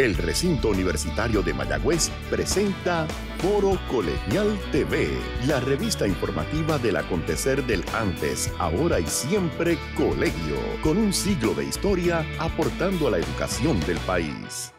El recinto universitario de Mayagüez presenta Foro Colegial TV, la revista informativa del acontecer del antes, ahora y siempre colegio, con un siglo de historia aportando a la educación del país.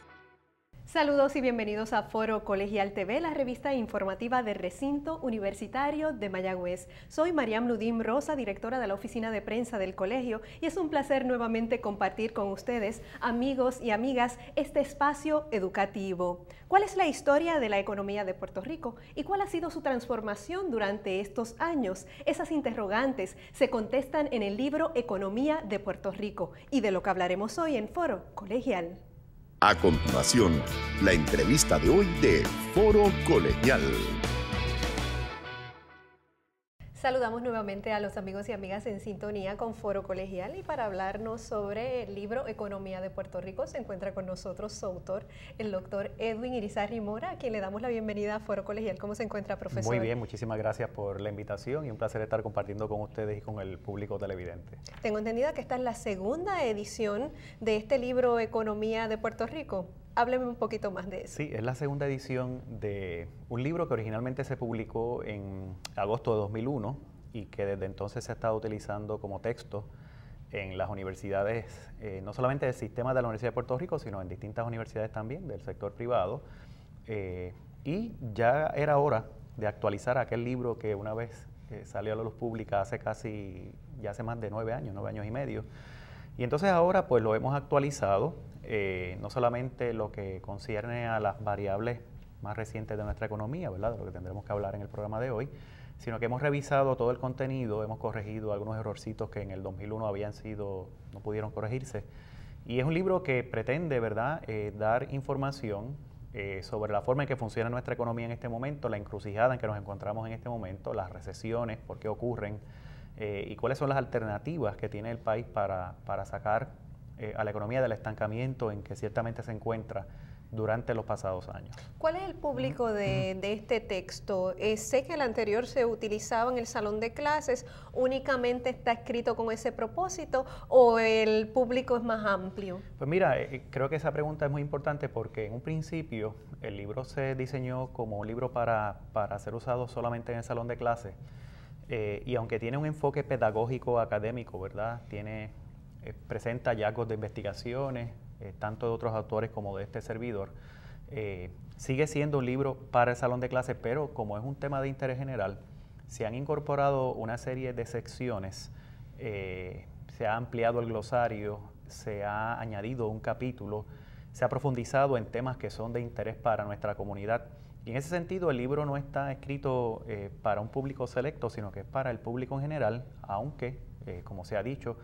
Saludos y bienvenidos a Foro Colegial TV, la revista informativa del recinto universitario de Mayagüez. Soy Mariam Ludim Rosa, directora de la oficina de prensa del colegio, y es un placer nuevamente compartir con ustedes, amigos y amigas, este espacio educativo. ¿Cuál es la historia de la economía de Puerto Rico y cuál ha sido su transformación durante estos años? Esas interrogantes se contestan en el libro Economía de Puerto Rico, y de lo que hablaremos hoy en Foro Colegial. A continuación, la entrevista de hoy de Foro Colegial. Saludamos nuevamente a los amigos y amigas en sintonía con Foro Colegial, y para hablarnos sobre el libro Economía de Puerto Rico se encuentra con nosotros su autor, el doctor Edwin Irizarry Mora, a quien le damos la bienvenida a Foro Colegial. ¿Cómo se encuentra, profesor? Muy bien, muchísimas gracias por la invitación y un placer estar compartiendo con ustedes y con el público televidente. Tengo entendida que esta es la segunda edición de este libro Economía de Puerto Rico. Hábleme un poquito más de eso. Sí, es la segunda edición de un libro que originalmente se publicó en agosto de 2001 y que desde entonces se ha estado utilizando como texto en las universidades, no solamente del sistema de la Universidad de Puerto Rico, sino en distintas universidades también del sector privado. Y ya era hora de actualizar aquel libro que una vez salió a la luz pública hace hace más de 9 años y medio. Y entonces ahora pues lo hemos actualizado, no solamente lo que concierne a las variables más recientes de nuestra economía, ¿verdad?, de lo que tendremos que hablar en el programa de hoy, sino que hemos revisado todo el contenido, hemos corregido algunos errorcitos que en el 2001 no pudieron corregirse. Y es un libro que pretende, ¿verdad?, dar información sobre la forma en que funciona nuestra economía en este momento, la encrucijada en que nos encontramos en este momento, las recesiones, por qué ocurren, y cuáles son las alternativas que tiene el país para sacar a la economía del estancamiento en que ciertamente se encuentra durante los pasados años. ¿Cuál es el público de este texto? Sé que el anterior se utilizaba en el salón de clases, ¿únicamente está escrito con ese propósito o el público es más amplio? Pues mira, creo que esa pregunta es muy importante porque en un principio el libro se diseñó como un libro para ser usado solamente en el salón de clases. Y aunque tiene un enfoque pedagógico académico, ¿verdad?, presenta hallazgos de investigaciones, tanto de otros autores como de este servidor, sigue siendo un libro para el salón de clases, pero como es un tema de interés general, se han incorporado una serie de secciones, se ha ampliado el glosario, se ha añadido un capítulo, se ha profundizado en temas que son de interés para nuestra comunidad. Y en ese sentido el libro no está escrito para un público selecto, sino que es para el público en general, aunque, como se ha dicho,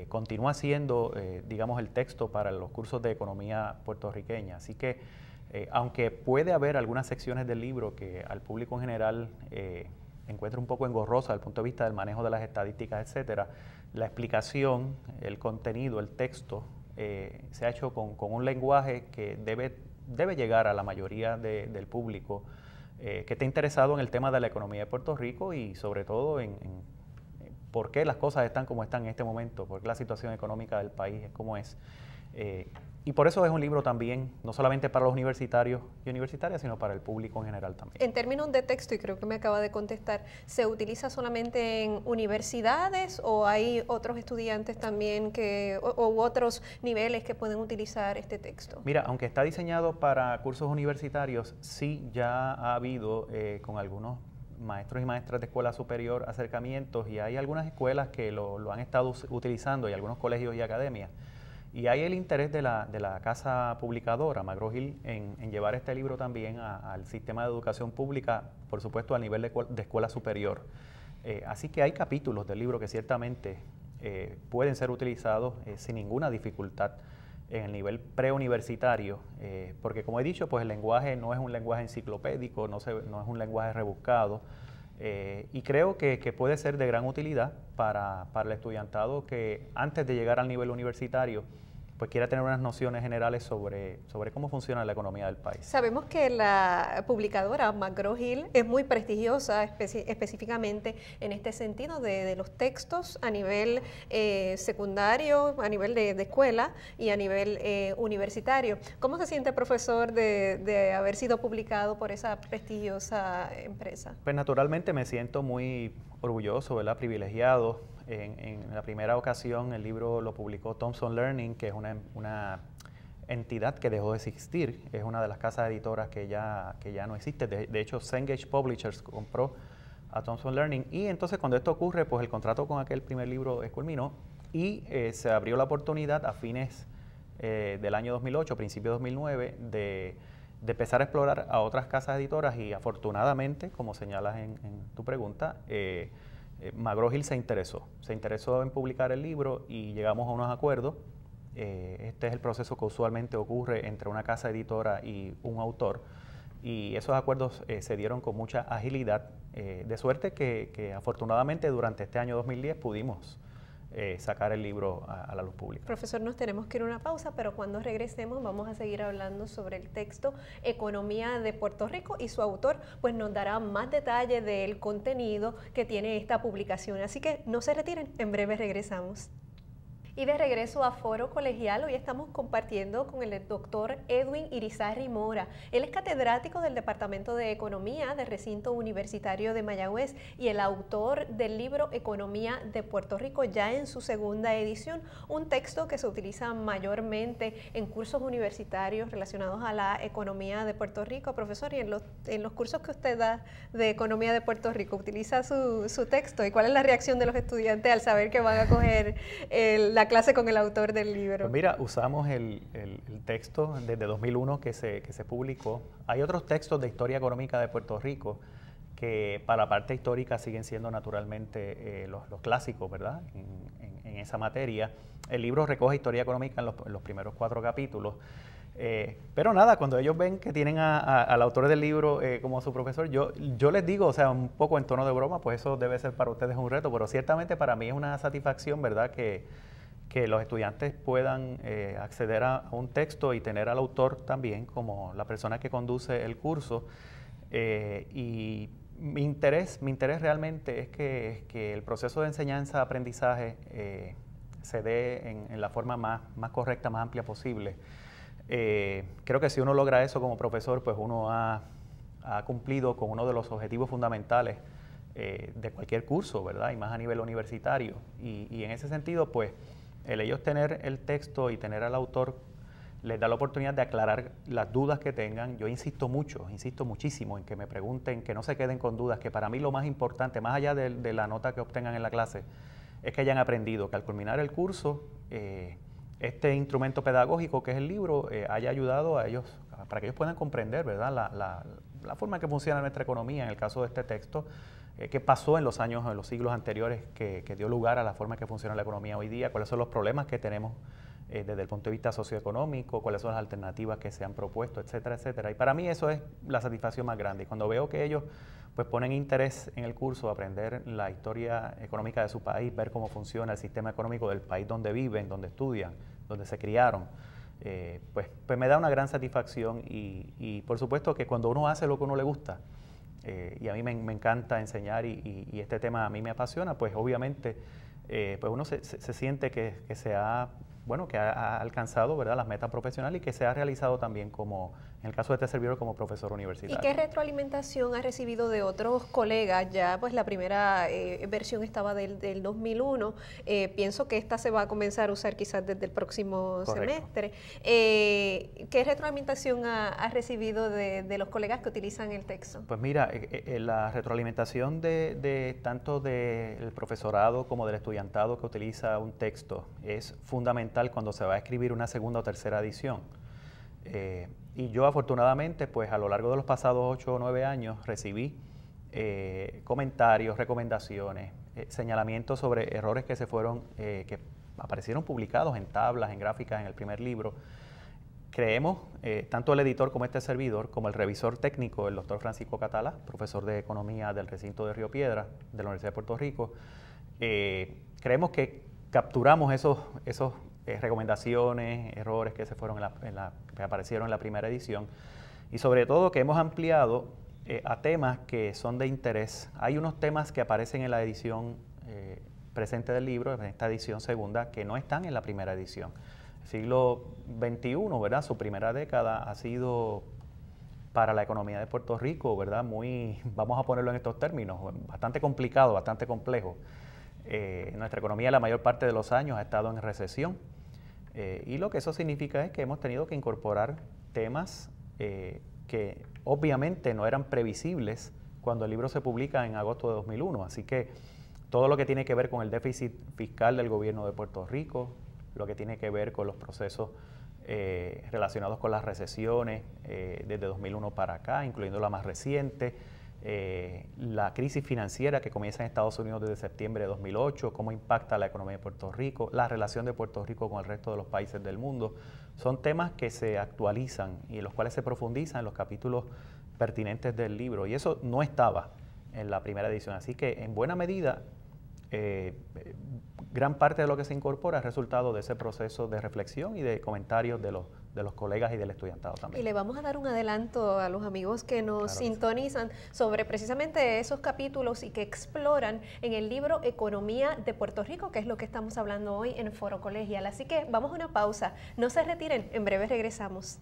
continúa siendo, digamos, el texto para los cursos de economía puertorriqueña. Así que, aunque puede haber algunas secciones del libro que al público en general encuentra un poco engorrosa desde el punto de vista del manejo de las estadísticas, etcétera, la explicación, el contenido, el texto, se ha hecho con un lenguaje que debe llegar a la mayoría del público que esté interesado en el tema de la economía de Puerto Rico y sobre todo en por qué las cosas están como están en este momento, por qué la situación económica del país es como es. Y por eso es un libro también, no solamente para los universitarios y universitarias, sino para el público en general también. En términos de texto, y creo que me acaba de contestar, ¿se utiliza solamente en universidades o hay otros estudiantes también u otros niveles que pueden utilizar este texto? Mira, aunque está diseñado para cursos universitarios, sí ya ha habido con algunos maestros y maestras de escuela superior acercamientos, y hay algunas escuelas que lo han estado utilizando y algunos colegios y academias. Y hay el interés de la casa publicadora, McGraw-Hill, en llevar este libro también al sistema de educación pública, por supuesto a nivel de escuela superior. Así que hay capítulos del libro que ciertamente pueden ser utilizados sin ninguna dificultad en el nivel preuniversitario, porque como he dicho, pues el lenguaje no es un lenguaje enciclopédico, no es un lenguaje rebuscado, y creo que puede ser de gran utilidad para el estudiantado que antes de llegar al nivel universitario pues quiera tener unas nociones generales sobre cómo funciona la economía del país. Sabemos que la publicadora McGraw-Hill es muy prestigiosa específicamente en este sentido de los textos a nivel secundario, a nivel de escuela y a nivel universitario. ¿Cómo se siente, profesor, de haber sido publicado por esa prestigiosa empresa? Pues naturalmente me siento muy orgulloso, ¿verdad? Privilegiado. En la primera ocasión el libro lo publicó Thomson Learning, que es una entidad que dejó de existir, es una de las casas editoras que ya no existe. De hecho, Cengage Publishers compró a Thomson Learning, y entonces cuando esto ocurre, pues el contrato con aquel primer libro culminó y se abrió la oportunidad a fines del año 2008, principio de 2009, de empezar a explorar a otras casas editoras, y afortunadamente, como señalas en tu pregunta, McGraw-Hill se interesó en publicar el libro y llegamos a unos acuerdos. Este es el proceso que usualmente ocurre entre una casa editora y un autor, y esos acuerdos se dieron con mucha agilidad, de suerte que afortunadamente durante este año 2010 pudimos sacar el libro a la luz pública. Profesor, nos tenemos que ir a una pausa, pero cuando regresemos vamos a seguir hablando sobre el texto Economía de Puerto Rico, y su autor pues nos dará más detalle del contenido que tiene esta publicación. Así que no se retiren, en breve regresamos. Y de regreso a Foro Colegial, hoy estamos compartiendo con el doctor Edwin Irizarry Mora. Él es catedrático del Departamento de Economía del Recinto Universitario de Mayagüez y el autor del libro Economía de Puerto Rico, ya en su segunda edición, un texto que se utiliza mayormente en cursos universitarios relacionados a la economía de Puerto Rico. Profesor, y en los cursos que usted da de Economía de Puerto Rico, ¿utiliza su texto? ¿Y cuál es la reacción de los estudiantes al saber que van a coger la clase con el autor del libro? Pues mira, usamos el texto desde 2001 que se publicó. Hay otros textos de historia económica de Puerto Rico que para la parte histórica siguen siendo naturalmente los clásicos, ¿verdad? En esa materia. El libro recoge historia económica en los primeros 4 capítulos. Pero nada, cuando ellos ven que tienen al autor del libro como su profesor, yo les digo, o sea, un poco en tono de broma, pues eso debe ser para ustedes un reto, pero ciertamente para mí es una satisfacción, ¿verdad?, que los estudiantes puedan acceder a un texto y tener al autor también como la persona que conduce el curso. Y mi interés realmente es que el proceso de enseñanza-aprendizaje se dé en la forma más correcta, más amplia posible. Creo que si uno logra eso como profesor, pues uno ha cumplido con uno de los objetivos fundamentales de cualquier curso, ¿verdad? Y más a nivel universitario. Y en ese sentido, pues, el ellos tener el texto y tener al autor les da la oportunidad de aclarar las dudas que tengan. Yo insisto muchísimo en que me pregunten, que no se queden con dudas, que para mí lo más importante, más allá de la nota que obtengan en la clase, es que hayan aprendido, que al culminar el curso, este instrumento pedagógico que es el libro haya ayudado a ellos, para que ellos puedan comprender, ¿verdad?, la forma en que funciona nuestra economía, en el caso de este texto, qué pasó en los siglos anteriores que dio lugar a la forma en que funciona la economía hoy día, cuáles son los problemas que tenemos desde el punto de vista socioeconómico, cuáles son las alternativas que se han propuesto, etcétera, etcétera. Y para mí eso es la satisfacción más grande. Y cuando veo que ellos pues ponen interés en el curso, aprender la historia económica de su país, ver cómo funciona el sistema económico del país donde viven, donde estudian, donde se criaron, pues me da una gran satisfacción y por supuesto que cuando uno hace lo que a uno le gusta, y a mí me encanta enseñar y este tema a mí me apasiona, pues obviamente pues uno se siente que se ha, bueno, que ha alcanzado, ¿verdad?, las metas profesionales y que se ha realizado también como, en el caso de este servidor, como profesor universitario. ¿Y qué retroalimentación ha recibido de otros colegas? Ya pues la primera versión estaba del 2001, pienso que esta se va a comenzar a usar quizás desde el próximo semestre. ¿Qué retroalimentación ha recibido de los colegas que utilizan el texto? Pues mira, la retroalimentación de tanto del profesorado como del estudiantado que utiliza un texto es fundamental cuando se va a escribir una segunda o tercera edición. Y yo afortunadamente, pues a lo largo de los pasados 8 o 9 años recibí comentarios, recomendaciones, señalamientos sobre errores que que aparecieron publicados en tablas, en gráficas en el primer libro. Creemos, tanto el editor como este servidor, como el revisor técnico, el doctor Francisco Catalá, profesor de Economía del recinto de Río Piedras, de la Universidad de Puerto Rico, creemos que capturamos esos recomendaciones, errores que que aparecieron en la primera edición, y sobre todo que hemos ampliado a temas que son de interés. Hay unos temas que aparecen en la edición presente del libro, en esta edición segunda, que no están en la primera edición. El siglo XXI, ¿verdad? Su primera década ha sido para la economía de Puerto Rico, ¿verdad? Vamos a ponerlo en estos términos, bastante complicado, bastante complejo. Nuestra economía la mayor parte de los años ha estado en recesión, y lo que eso significa es que hemos tenido que incorporar temas que obviamente no eran previsibles cuando el libro se publica en agosto de 2001. Así que todo lo que tiene que ver con el déficit fiscal del gobierno de Puerto Rico, lo que tiene que ver con los procesos relacionados con las recesiones desde 2001 para acá, incluyendo la más reciente, la crisis financiera que comienza en Estados Unidos desde septiembre de 2008, cómo impacta la economía de Puerto Rico, la relación de Puerto Rico con el resto de los países del mundo. Son temas que se actualizan y en los cuales se profundizan en los capítulos pertinentes del libro, y eso no estaba en la primera edición. Así que en buena medida, gran parte de lo que se incorpora es resultado de ese proceso de reflexión y de comentarios de los colegas y del estudiantado también. Y le vamos a dar un adelanto a los amigos que nos sintonizan sobre precisamente esos capítulos y que exploran en el libro Economía de Puerto Rico, que es lo que estamos hablando hoy en Foro Colegial. Así que vamos a una pausa, no se retiren, en breve regresamos.